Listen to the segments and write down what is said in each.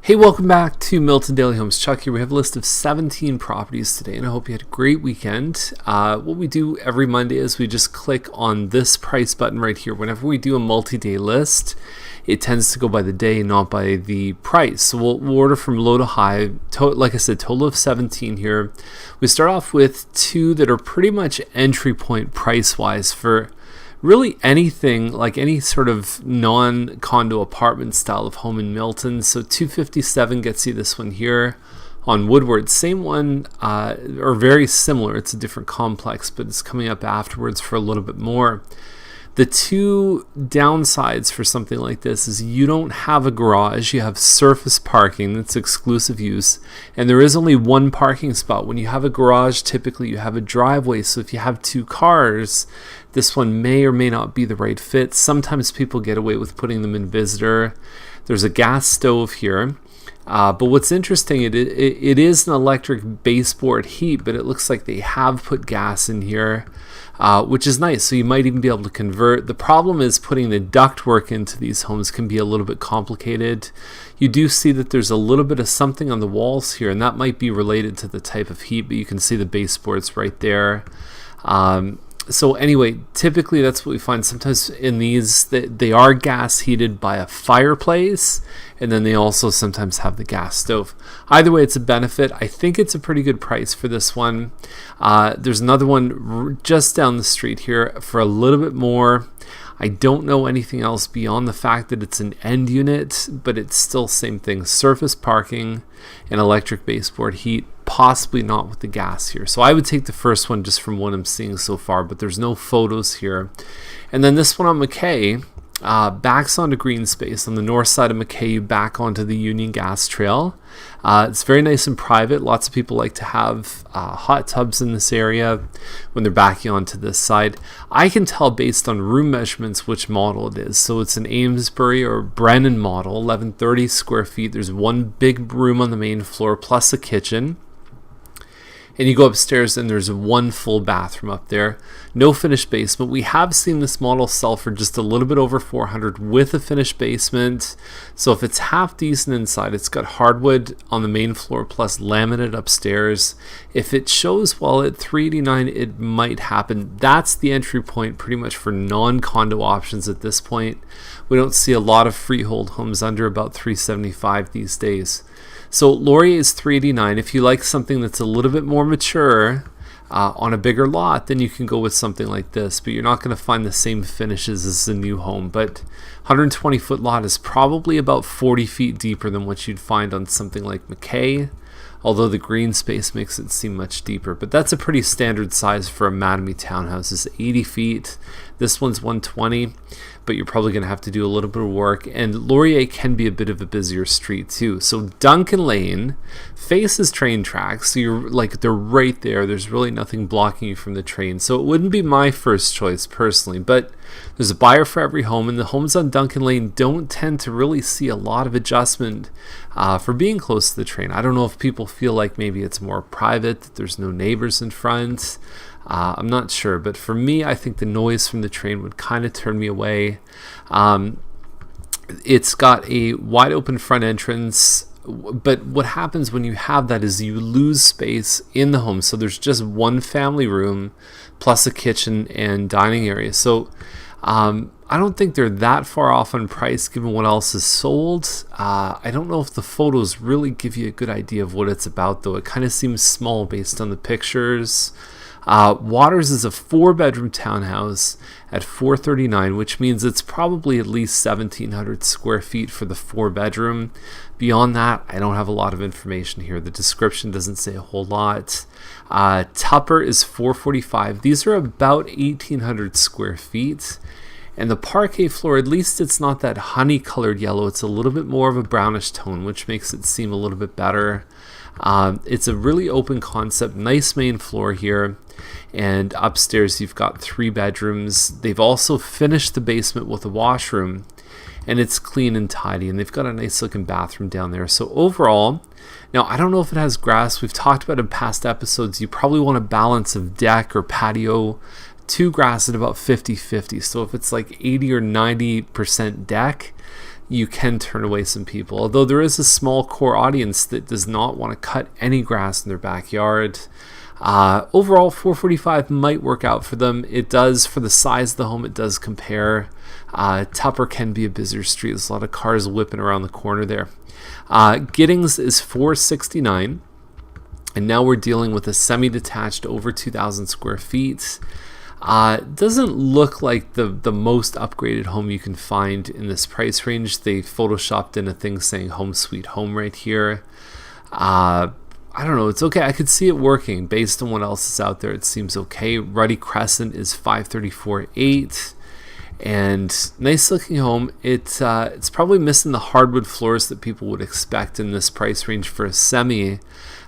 Hey, welcome back to Milton Daily Homes. Chuck here. We have a list of 17 properties today, and I hope you had a great weekend. What we do every Monday is we just click on this price button right here. Whenever we do a multi-day list, it tends to go by the day, not by the price. So we'll order from low to high. Like I said, total of 17 here. We start off with two that are pretty much entry point price-wise for really anything, like any sort of non-condo apartment style of home in Milton. So 257 gets you this one here on Woodward. Same one, or very similar. It's a different complex, but it's coming up afterwards for a little bit more. The two downsides for something like this is you don't have a garage, you have surface parking that's exclusive use, and there is only one parking spot. When you have a garage, typically you have a driveway, so if you have two cars, this one may or may not be the right fit. Sometimes people get away with putting them in visitor. There's a gas stove here. But what's interesting, it is an electric baseboard heat, but it looks like they have put gas in here, which is nice. So you might even be able to convert. The problem is putting the ductwork into these homes can be a little bit complicated. You do see that there's a little bit of something on the walls here, and that might be related to the type of heat, but you can see the baseboards right there. So anyway, typically that's what we find. Sometimes in these, they are gas heated by a fireplace, and then they also sometimes have the gas stove. Either way, it's a benefit. I think it's a pretty good price for this one. There's another one just down the street here for a little bit more. I don't know anything else beyond the fact that it's an end unit, but it's still same thing. Surface parking and electric baseboard heat, possibly not with the gas here. So I would take the first one just from what I'm seeing so far, but there's no photos here. And then this one on McKay, backs onto green space. On the north side of McKay, you back onto the Union Gas Trail. It's very nice and private. Lots of people like to have hot tubs in this area when they're backing onto this side. I can tell based on room measurements which model it is. So it's an Amesbury or Brennan model, 1130 square feet. There's one big room on the main floor plus a kitchen. And you go upstairs and there's one full bathroom up there. No finished basement. We have seen this model sell for just a little bit over $400 with a finished basement. So if it's half decent inside, it's got hardwood on the main floor plus laminate upstairs. If it shows well at $389, it might happen. That's the entry point pretty much for non-condo options at this point. We don't see a lot of freehold homes under about $375 these days. So Laurier is $389. If you like something that's a little bit more mature on a bigger lot, then you can go with something like this. But you're not going to find the same finishes as the new home. But 120-foot lot is probably about 40 feet deeper than what you'd find on something like McKay, although the green space makes it seem much deeper. But that's a pretty standard size for a Mattamy townhouse, is 80 feet. This one's 120, but you're probably going to have to do a little bit of work. And Laurier can be a bit of a busier street too. So Duncan Lane faces train tracks, so you're like, they're right there. There's really nothing blocking you from the train. So it wouldn't be my first choice personally, but there's a buyer for every home, and the homes on Duncan Lane don't tend to really see a lot of adjustment for being close to the train. I don't know if people feel like maybe it's more private, that there's no neighbors in front. I'm not sure, but for me, I think the noise from the train would kind of turn me away. It's got a wide open front entrance, but what happens when you have that is you lose space in the home. So there's just one family room plus a kitchen and dining area. So I don't think they're that far off on price given what else is sold. I don't know if the photos really give you a good idea of what it's about, though. It kind of seems small based on the pictures. Waters is a 4-bedroom townhouse at $439, which means it's probably at least 1,700 square feet for the 4-bedroom. Beyond that, I don't have a lot of information here. The description doesn't say a whole lot. Tupper is $445. These are about 1,800 square feet. And the parquet floor, at least it's not that honey-colored yellow. It's a little bit more of a brownish tone, which makes it seem a little bit better. It's a really open concept, nice main floor here, and upstairs you've got 3 bedrooms. They've also finished the basement with a washroom, and it's clean and tidy, and they've got a nice looking bathroom down there. So overall, now I don't know if it has grass. We've talked about in past episodes, you probably want a balance of deck or patio to grass at about 50-50. So if it's like 80 or 90% deck, you can turn away some people. Although there is a small core audience that does not want to cut any grass in their backyard. Overall, 445 might work out for them. It does, for the size of the home, it does compare. Tupper can be a busier street. There's a lot of cars whipping around the corner there. Giddings is 469. And now we're dealing with a semi-detached over 2,000 square feet. Doesn't look like the most upgraded home you can find in this price range. They photoshopped in a thing saying home sweet home right here. I don't know, it's okay. I could see it working based on what else is out there. It seems okay. Ruddy Crescent is 534.8, and nice looking home. It's probably missing the hardwood floors that people would expect in this price range for a semi.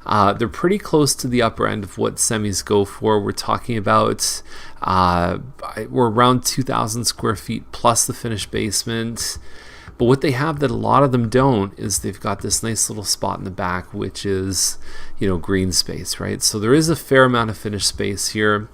They're pretty close to the upper end of what semis go for. We're talking about we're around 2,000 square feet plus the finished basement. But what they have that a lot of them don't is they've got this nice little spot in the back, which is, green space, right? So there is a fair amount of finished space here.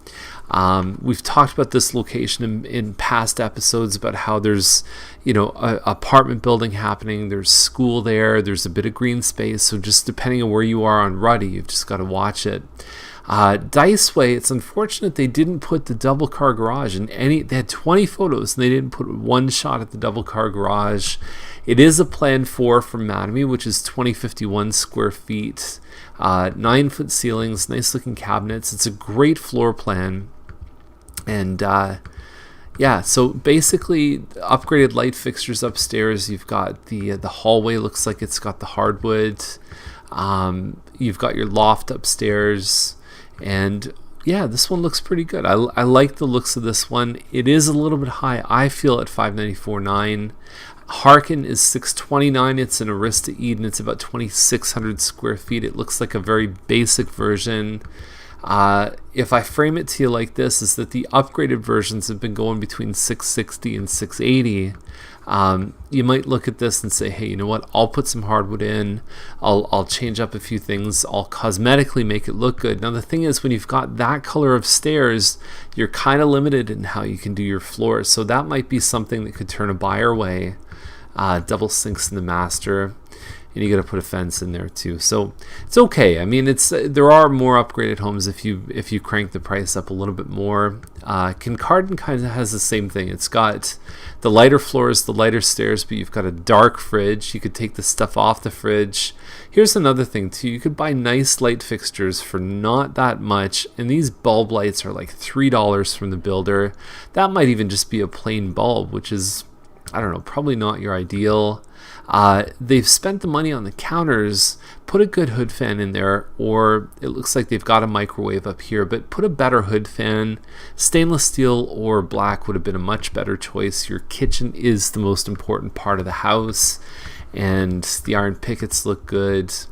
We've talked about this location in past episodes about how there's, a apartment building happening. There's school there. There's a bit of green space. So just depending on where you are on Ruddy, you've just got to watch it. Diceway, it's unfortunate they didn't put the double car garage in any. They had 20 photos and they didn't put one shot at the double car garage. It is a plan 4 from Mattamy, which is 2,051 square feet, 9-foot ceilings, nice looking cabinets. It's a great floor plan. And so basically upgraded light fixtures upstairs. You've got the hallway, looks like it's got the hardwood. You've got your loft upstairs. And yeah, this one looks pretty good. I like the looks of this one. It is a little bit high, I feel, at 594.9. Harkin is 629. It's an Arista Eden. It's about 2,600 square feet. It looks like a very basic version. If I frame it to you like this, is that the upgraded versions have been going between 660 and 680. You might look at this and say, hey, you know what? I'll put some hardwood in. I'll change up a few things. I'll cosmetically make it look good. Now, the thing is, when you've got that color of stairs, you're kind of limited in how you can do your floors. So that might be something that could turn a buyer away. Double sinks in the master. And you got to put a fence in there too. So it's okay. I mean, there are more upgraded homes if you crank the price up a little bit more. Kincardine kind of has the same thing. It's got the lighter floors, the lighter stairs, but you've got a dark fridge. You could take the stuff off the fridge. Here's another thing too. You could buy nice light fixtures for not that much, and these bulb lights are like $3 from the builder. That might even just be a plain bulb, which is, I don't know, probably not your ideal. They've spent the money on the counters. Put a good hood fan in there, or it looks like they've got a microwave up here, but put a better hood fan. Stainless steel or black would have been a much better choice. Your kitchen is the most important part of the house, and the iron pickets look good. The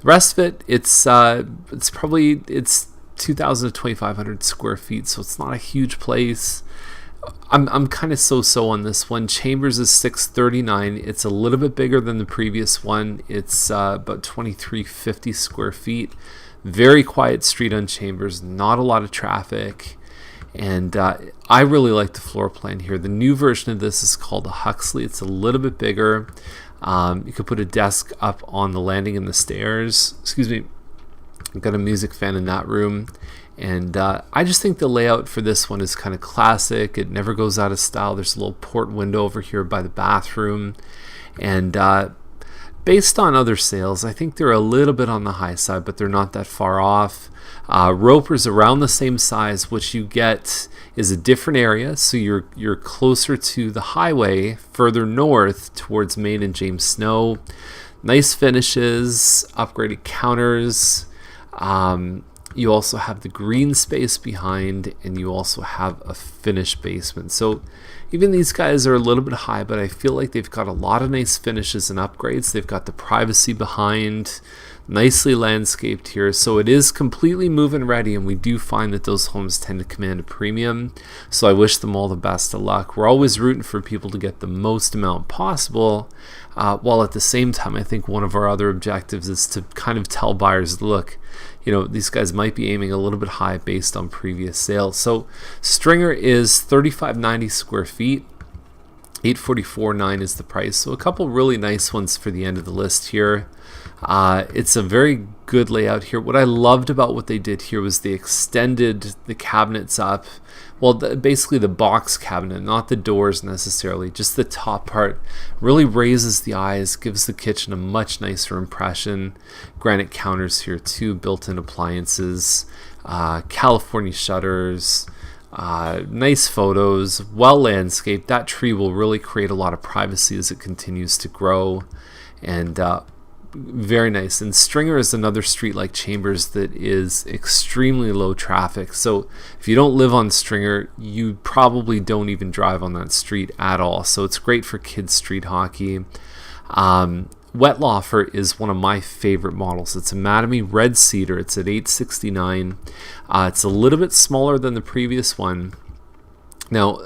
rest of it, it's 2,000 to 2,500 square feet, so it's not a huge place. I'm kind of so on this one. Chambers is 639. It's a little bit bigger than the previous one. It's about 2,350 square feet. Very quiet street on Chambers. Not a lot of traffic. And I really like the floor plan here. The new version of this is called a Huxley. It's a little bit bigger. You could put a desk up on the landing and the stairs. Excuse me. I've got a music fan in that room. And I just think the layout for this one is kind of classic. It never goes out of style. There's a little port window over here by the bathroom. And based on other sales, I think they're a little bit on the high side, but they're not that far off. Roper's around the same size. What you get is a different area. So you're closer to the highway, further north towards Main and James Snow. Nice finishes, upgraded counters. You also have the green space behind, and you also have a finished basement. So even these guys are a little bit high, but I feel like they've got a lot of nice finishes and upgrades. They've got the privacy behind, nicely landscaped here. So it is completely move-in ready, and we do find that those homes tend to command a premium. So I wish them all the best of luck. We're always rooting for people to get the most amount possible, while at the same time, I think one of our other objectives is to kind of tell buyers, look, these guys might be aiming a little bit high based on previous sales. So Stringer is 3,590 square feet. $844,900 is the price. So a couple really nice ones for the end of the list here. It's a very good layout here. What I loved about what they did here was they extended the cabinets up. Well, basically the box cabinet, not the doors necessarily, just the top part really raises the eyes, gives the kitchen a much nicer impression. Granite counters here too, built-in appliances, California shutters, nice photos, well landscaped. That tree will really create a lot of privacy as it continues to grow, and very nice. And Stringer is another street like Chambers that is extremely low traffic. So if you don't live on Stringer, you probably don't even drive on that street at all. So it's great for kids street hockey. Wettlaufer is one of my favorite models. It's a Mattamy red cedar. It's at $869. It's a little bit smaller than the previous one. Now,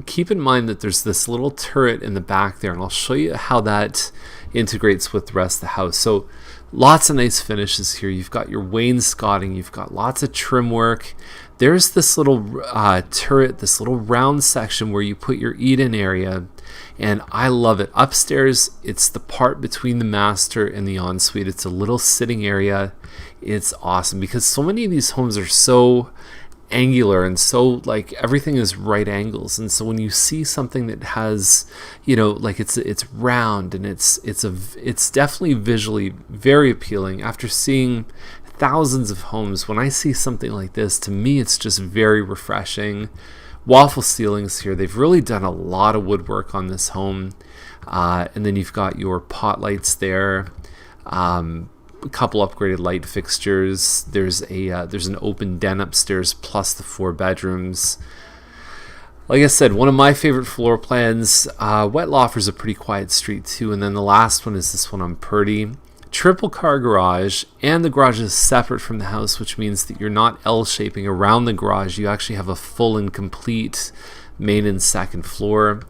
keep in mind that there's this little turret in the back there, and I'll show you how that integrates with the rest of the house. So lots of nice finishes here. You've got your wainscoting, you've got lots of trim work. There's this little turret, this little round section where you put your eat-in area, and I love it. Upstairs, it's the part between the master and the ensuite. It's a little sitting area. It's awesome because so many of these homes are so angular and so like everything is right angles, and so when you see something that has, you know, like it's round and it's definitely visually very appealing. After seeing thousands of homes, when I see something like this, to me it's just very refreshing. Waffle ceilings here. They've really done a lot of woodwork on this home, and then you've got your pot lights there. A couple upgraded light fixtures. There's an open den upstairs plus the 4 bedrooms. Like I said, one of my favorite floor plans. Wettlaufer's a pretty quiet street too, and then the last one is this one on Purdy. Triple car garage, and the garage is separate from the house, which means that you're not L-shaping around the garage. You actually have a full and complete main and second floor.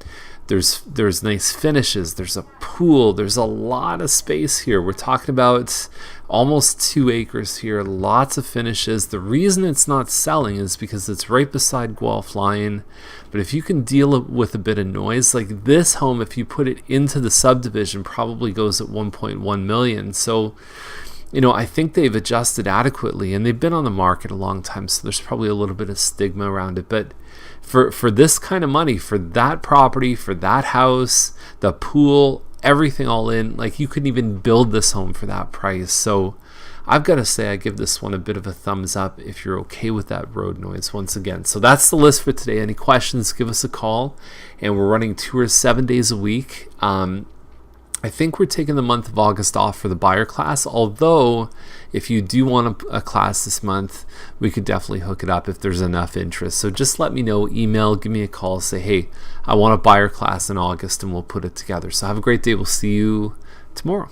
There's nice finishes. There's a pool. There's a lot of space here. We're talking about almost 2 acres here. Lots of finishes. The reason it's not selling is because it's right beside Guelph Line. But if you can deal with a bit of noise, like this home, if you put it into the subdivision, probably goes at $1.1 million. So, you know, I think they've adjusted adequately, and they've been on the market a long time, so there's probably a little bit of stigma around it. But for this kind of money, for that property, for that house, the pool, everything all in, like you couldn't even build this home for that price. So I've got to say I give this one a bit of a thumbs up if you're okay with that road noise once again. So that's the list for today. Any questions, give us a call. And we're running tours 7 days a week. I think we're taking the month of August off for the buyer class, although if you do want a class this month, we could definitely hook it up if there's enough interest. So just let me know, email, give me a call, say, hey, I want a buyer class in August, and we'll put it together. So have a great day. We'll see you tomorrow.